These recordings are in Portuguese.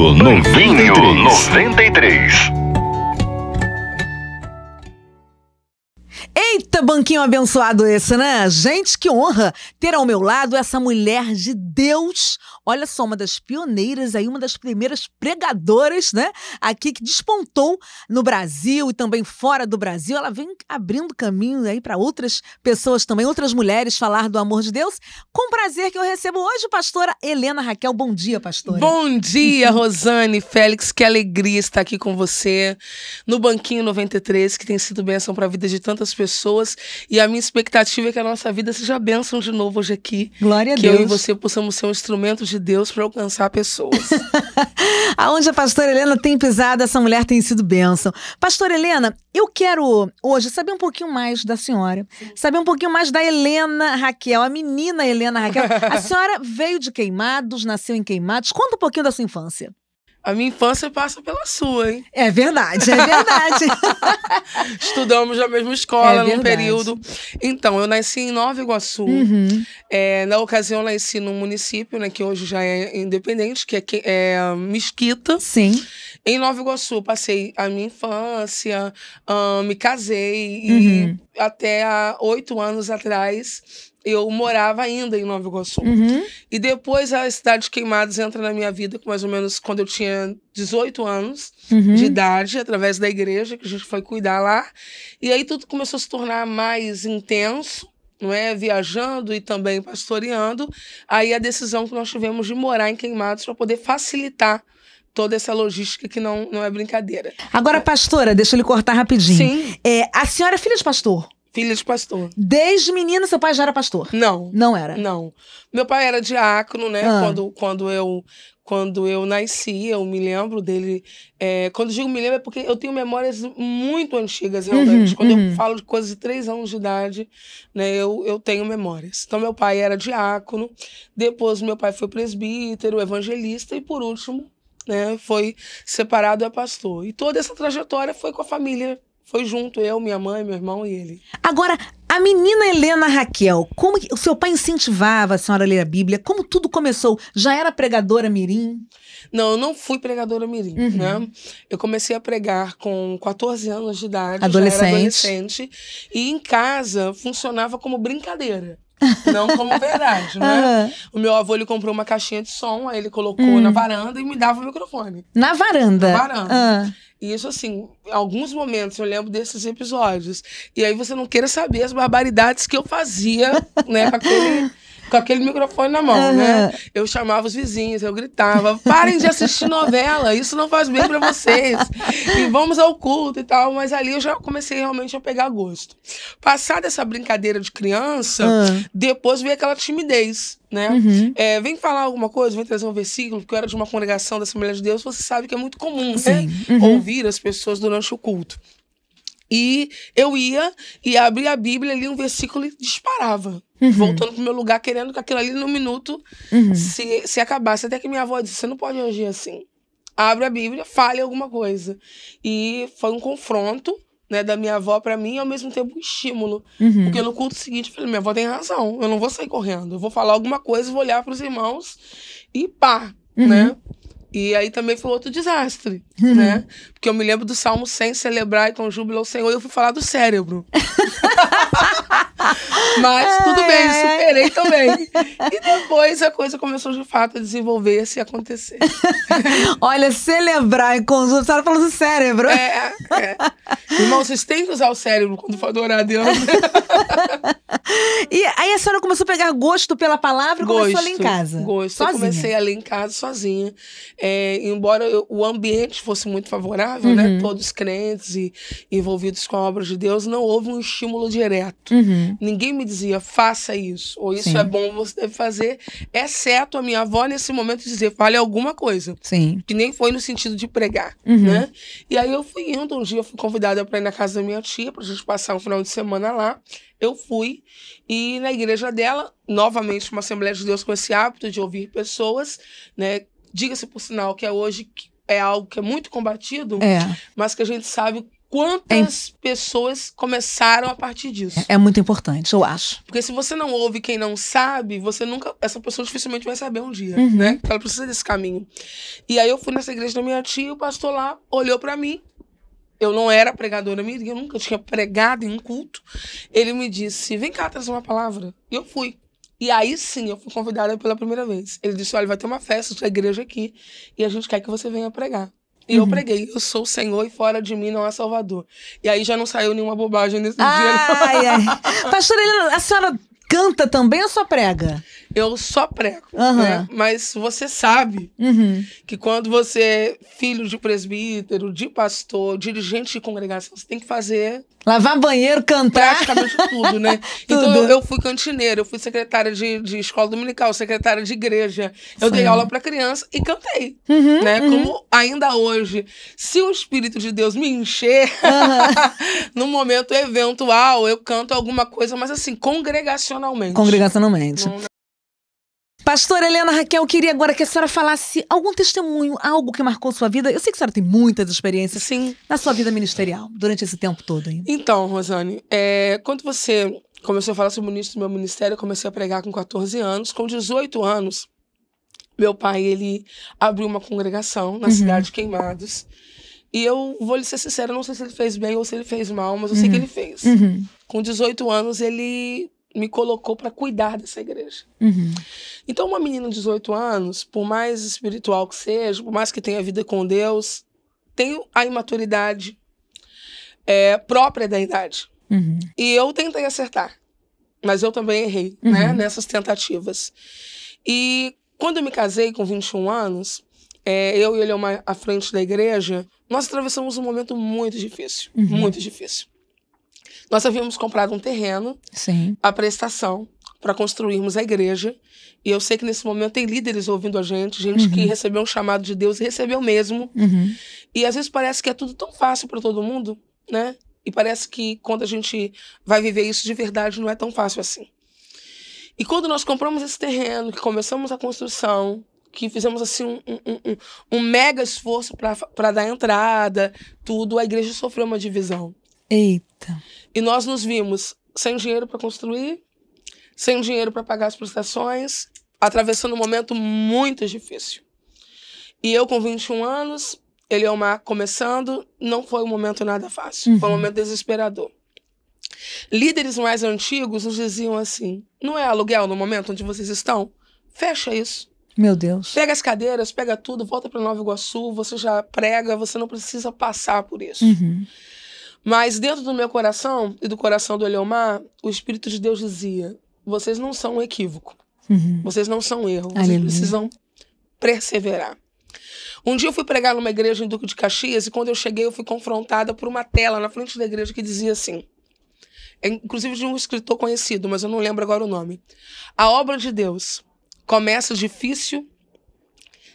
Vinho 93. Eita, banquinho abençoado esse, né? Gente, que honra ter ao meu lado essa mulher de Deus. Olha só, uma das pioneiras aí, uma das primeiras pregadoras, né? Aqui que despontou no Brasil e também fora do Brasil. Ela vem abrindo caminho aí para outras pessoas também, outras mulheres falar do amor de Deus. Com prazer que eu recebo hoje, pastora Helena Raquel. Bom dia, pastora. Bom dia, Rosane, Félix. Que alegria estar aqui com você no Banquinho 93, que tem sido bênção para a vida de tantas pessoas. E a minha expectativa é que a nossa vida seja bênção de novo hoje aqui. Glória a Deus. Que eu e você possamos ser um instrumento de Deus para alcançar pessoas. Aonde a pastora Helena tem pisado, essa mulher tem sido bênção. Pastora Helena, eu quero hoje saber um pouquinho mais da senhora. Saber um pouquinho mais da Helena Raquel, a menina Helena Raquel. A senhora veio de Queimados, nasceu em Queimados. Conta um pouquinho da sua infância. A minha infância passa pela sua, hein? É verdade, é verdade. Estudamos na mesma escola num período. Então, eu nasci em Nova Iguaçu. Na ocasião, nasci num município, né, que hoje já é independente, que é Mesquita. Sim. Em Nova Iguaçu, passei a minha infância, me casei e até há 8 anos atrás eu morava ainda em Nova Iguaçu. E depois a cidade de Queimados entra na minha vida, mais ou menos quando eu tinha 18 anos de idade, através da igreja, que a gente foi cuidar lá. E aí tudo começou a se tornar mais intenso, não é? Viajando e também pastoreando. Aí a decisão que nós tivemos de morar em Queimados para poder facilitar toda essa logística que não é brincadeira. Agora, pastora, deixa eu lhe cortar rapidinho. Sim. A senhora é filha de pastor? Filha de pastor. Desde menina, seu pai já era pastor? Não. Não era? Não. Meu pai era diácono, né? Quando eu nasci, eu me lembro dele. Quando eu digo me lembro é porque eu tenho memórias muito antigas, realmente. Quando eu falo de coisas de 3 anos de idade, né, eu tenho memórias. Então, meu pai era diácono, depois meu pai foi presbítero, evangelista e, por último, né, foi separado e é pastor. E toda essa trajetória foi com a família. Foi junto, eu, minha mãe, meu irmão e ele. Agora, a menina Helena Raquel, como que o seu pai incentivava a senhora a ler a Bíblia? Como tudo começou? Já era pregadora mirim? Não, eu não fui pregadora mirim, né? Eu comecei a pregar com 14 anos de idade. Adolescente. Já era adolescente. E em casa funcionava como brincadeira. Não como verdade, né? O meu avô, ele comprou uma caixinha de som, aí ele colocou na varanda e me dava o microfone. Na varanda? Na varanda. E isso, assim, em alguns momentos eu lembro desses episódios. E aí você não queira saber as barbaridades que eu fazia, né, com aquele microfone na mão, né? Eu chamava os vizinhos, eu gritava, parem de assistir novela, isso não faz bem pra vocês. E vamos ao culto e tal. Mas ali eu já comecei realmente a pegar gosto. Passada essa brincadeira de criança, depois veio aquela timidez, né? Vem falar alguma coisa, vem trazer um versículo, porque eu era de uma congregação da Assembleia de Deus, você sabe que é muito comum, né? Ouvir as pessoas durante o culto. E eu ia e abria a Bíblia, lia um versículo e disparava. Voltando pro meu lugar, querendo que aquilo ali no minuto se acabasse. Até que minha avó disse, você não pode agir assim. Abre a Bíblia, fale alguma coisa. E foi um confronto, né, da minha avó pra mim e ao mesmo tempo um estímulo. Porque no culto seguinte eu falei, minha avó tem razão, eu não vou sair correndo. Eu vou falar alguma coisa, vou olhar pros irmãos e pá, né? E aí também foi outro desastre, né? Porque eu me lembro do Salmo 100, celebrar com júbilo ao Senhor, e eu fui falar do cérebro. Mas tudo bem, superei também. E depois a coisa começou de fato a desenvolver-se e acontecer. Olha, celebrar em conjunto, a senhora falou do cérebro. Irmão, vocês têm que usar o cérebro quando for adorar a Deus. E aí a senhora começou a pegar gosto pela palavra e começou a ler em casa? Sozinha. Eu comecei a ler em casa sozinha. Embora o ambiente fosse muito favorável, né? Todos crentes e envolvidos com a obra de Deus, não houve um estímulo direto. Ninguém me dizia, faça isso, ou isso é bom, você deve fazer, exceto a minha avó nesse momento dizer, fale alguma coisa. Que nem foi no sentido de pregar, né? E aí eu fui indo, um dia eu fui convidada para ir na casa da minha tia, pra gente passar um final de semana lá. Eu fui, e na igreja dela, novamente uma Assembleia de Deus com esse hábito de ouvir pessoas, né? Diga-se por sinal que hoje é algo que é muito combatido, mas que a gente sabe quantas pessoas começaram a partir disso. É muito importante, eu acho. Porque se você não ouve quem não sabe, essa pessoa dificilmente vai saber um dia, né? Porque ela precisa desse caminho. E aí eu fui nessa igreja da minha tia, o pastor lá olhou pra mim. Eu não era pregadora minha, eu nunca tinha pregado em um culto. Ele me disse, vem cá trazer uma palavra. E eu fui. E aí sim, eu fui convidada pela primeira vez. Ele disse, olha, vai ter uma festa da igreja aqui e a gente quer que você venha pregar. E eu preguei, eu sou o Senhor e fora de mim não há Salvador. E aí já não saiu nenhuma bobagem nesse dia. Ai, ai. Pastora Helena, a senhora canta também ou só prega? Eu só prego, né? Mas você sabe que quando você é filho de presbítero, de pastor, dirigente de congregação, você tem que fazer... Lavar banheiro, cantar. Praticamente tudo, né? Tudo. Então eu fui cantineira, eu fui secretária de escola dominical, secretária de igreja. Eu dei aula para criança e cantei, né? Como ainda hoje, se o Espírito de Deus me encher, no momento eventual, eu canto alguma coisa, mas assim, congregacionalmente. Congregacionalmente. Pastora Helena Raquel, eu queria agora que a senhora falasse algum testemunho, algo que marcou sua vida. Eu sei que a senhora tem muitas experiências na sua vida ministerial, durante esse tempo todo aí. Então, Rosane, quando você começou a falar sobre o início do meu ministério, eu comecei a pregar com 14 anos. Com 18 anos, meu pai, ele abriu uma congregação na cidade de Queimados. E eu vou lhe ser sincera, não sei se ele fez bem ou se ele fez mal, mas eu sei que ele fez. Com 18 anos, ele me colocou para cuidar dessa igreja. Então, uma menina de 18 anos, por mais espiritual que seja, por mais que tenha vida com Deus, tem a imaturidade própria da idade. E eu tentei acertar, mas eu também errei, né, nessas tentativas. E quando eu me casei com 21 anos, eu e ele à frente da igreja, nós atravessamos um momento muito difícil, muito difícil. Nós havíamos comprado um terreno, a prestação, para construirmos a igreja. E eu sei que nesse momento tem líderes ouvindo a gente que recebeu um chamado de Deus e recebeu mesmo. E às vezes parece que é tudo tão fácil para todo mundo, né? E parece que quando a gente vai viver isso de verdade, não é tão fácil assim. E quando nós compramos esse terreno, que começamos a construção, que fizemos assim um mega esforço para dar entrada, tudo, a igreja sofreu uma divisão. Eita. E nós nos vimos sem dinheiro para construir, sem dinheiro para pagar as prestações, atravessando um momento muito difícil. E eu com 21 anos, Eliomar começando, não foi um momento nada fácil, foi um momento desesperador. Líderes mais antigos nos diziam assim, não é aluguel no momento onde vocês estão? Fecha isso. Meu Deus. Pega as cadeiras, pega tudo, volta para Nova Iguaçu, você já prega, você não precisa passar por isso. Mas dentro do meu coração e do coração do Eliomar, o Espírito de Deus dizia, vocês não são um equívoco, vocês não são um erro, vocês precisam perseverar. Um dia eu fui pregar numa igreja em Duque de Caxias e quando eu cheguei eu fui confrontada por uma tela na frente da igreja que dizia assim, inclusive de um escritor conhecido, mas eu não lembro agora o nome. A obra de Deus começa difícil,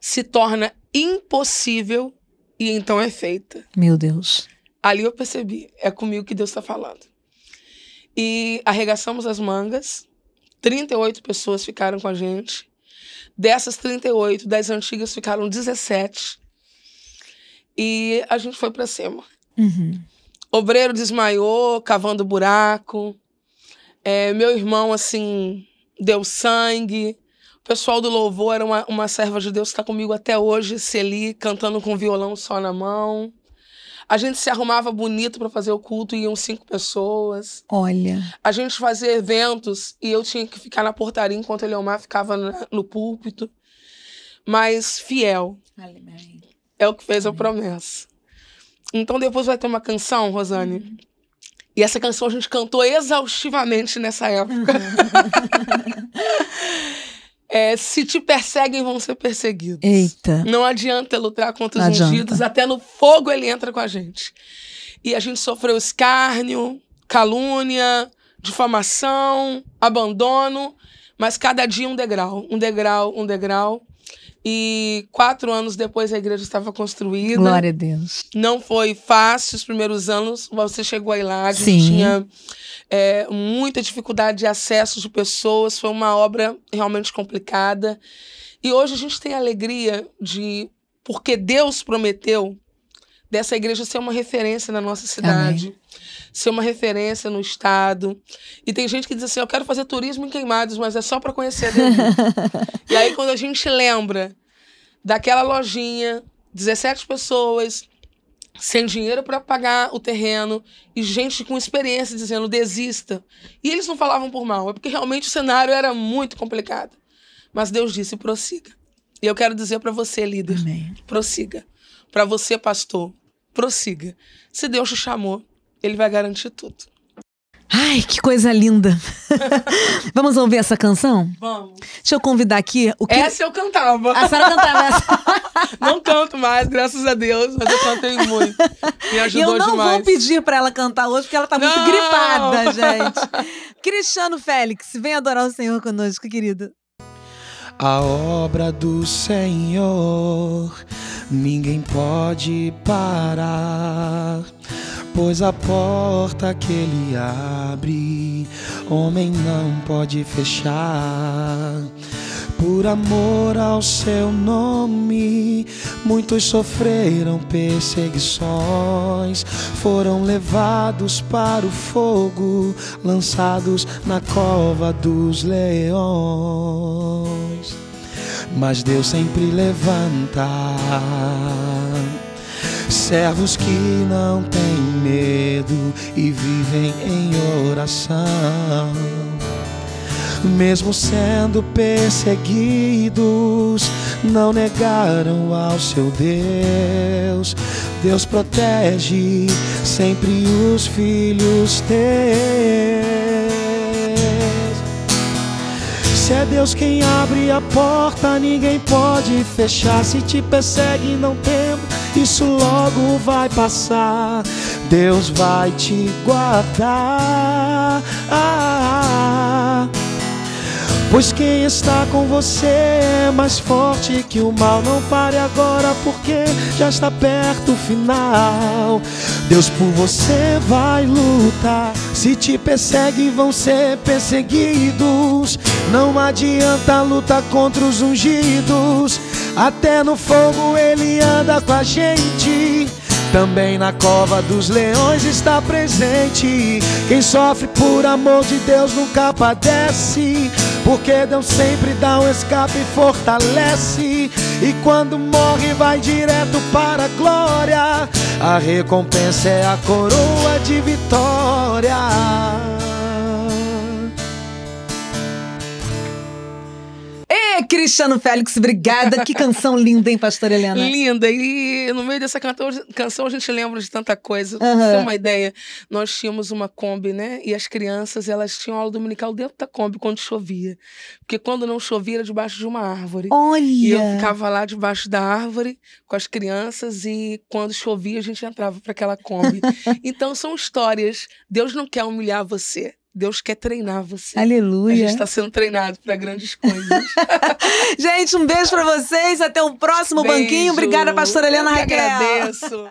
se torna impossível e então é feita. Meu Deus. Ali eu percebi, é comigo que Deus está falando. E arregaçamos as mangas, 38 pessoas ficaram com a gente. Dessas 38, das antigas ficaram 17. E a gente foi para cima. Obreiro desmaiou, cavando buraco. Meu irmão, assim, deu sangue. O pessoal do louvor era uma serva de Deus que está comigo até hoje, Celi, cantando com violão só na mão. A gente se arrumava bonito para fazer o culto e iam 5 pessoas. Olha. A gente fazia eventos e eu tinha que ficar na portaria enquanto Eliomar ficava no púlpito. Mas fiel. Amém. É o que fez a promessa. Então depois vai ter uma canção, Rosane. E essa canção a gente cantou exaustivamente nessa época. Se te perseguem, vão ser perseguidos. Eita. Não adianta lutar contra os ungidos, até no fogo ele entra com a gente. E a gente sofreu escárnio, calúnia, difamação, abandono, mas cada dia um degrau, um degrau, um degrau. E 4 anos depois a igreja estava construída. Glória a Deus. Não foi fácil os primeiros anos, você chegou aí lá, a gente tinha muita dificuldade de acesso de pessoas, foi uma obra realmente complicada. E hoje a gente tem a alegria de, porque Deus prometeu, dessa igreja ser uma referência na nossa cidade. Amém. Ser uma referência no estado. E tem gente que diz assim, eu quero fazer turismo em Queimados, mas é só para conhecer a Deus. E aí quando a gente lembra daquela lojinha, 17 pessoas, sem dinheiro para pagar o terreno, e gente com experiência dizendo, desista. E eles não falavam por mal, é porque realmente o cenário era muito complicado. Mas Deus disse, prossiga. E eu quero dizer para você, líder, Amém. prossiga. Para você, pastor, prossiga. Se Deus te chamou, Ele vai garantir tudo. Ai, que coisa linda. Vamos ouvir essa canção? Vamos. Deixa eu convidar aqui o que... Essa eu cantava. A senhora cantava essa. Não canto mais, graças a Deus, mas eu cantei muito. Me E ajudou eu não demais. vou pedir pra ela cantar hoje, porque ela tá muito Não! gripada, gente. Cristiano Félix, vem adorar o Senhor conosco, querido. A obra do Senhor ninguém pode parar, pois a porta que Ele abre, homem não pode fechar. Por amor ao seu nome, muitos sofreram perseguições, foram levados para o fogo, lançados na cova dos leões. Mas Deus sempre levanta servos que não têm medo e vivem em oração. Mesmo sendo perseguidos, não negaram ao seu Deus. Deus protege sempre os filhos teus. Se é Deus quem abre a porta, ninguém pode fechar. Se te persegue, não tema, isso logo vai passar. Deus vai te guardar. Pois quem está com você é mais forte que o mal. Não pare agora, porque já está perto o final. Deus por você vai lutar. Se te perseguem, vão ser perseguidos. Não adianta lutar contra os ungidos. Até no fogo Ele anda com a gente. Também na cova dos leões está presente. Quem sofre por amor de Deus nunca padece, porque Deus sempre dá um escape e fortalece. E quando morre vai direto para a glória. A recompensa é a coroa de vitória. Cristiano Félix, obrigada. Que canção linda, hein, pastora Helena? Linda. E no meio dessa canção a gente lembra de tanta coisa. Pra você ter uma ideia, nós tínhamos uma Kombi, né? E as crianças, elas tinham aula dominical dentro da Kombi quando chovia. Porque quando não chovia, era debaixo de uma árvore. Olha! E eu ficava lá debaixo da árvore com as crianças, e quando chovia a gente entrava para aquela Kombi. Então são histórias. Deus não quer humilhar você. Deus quer treinar você. Aleluia. A gente está sendo treinado para grandes coisas. Gente, um beijo para vocês. Até o próximo Beijo. banquinho. Obrigada, pastora Helena Eu que Raquel. agradeço.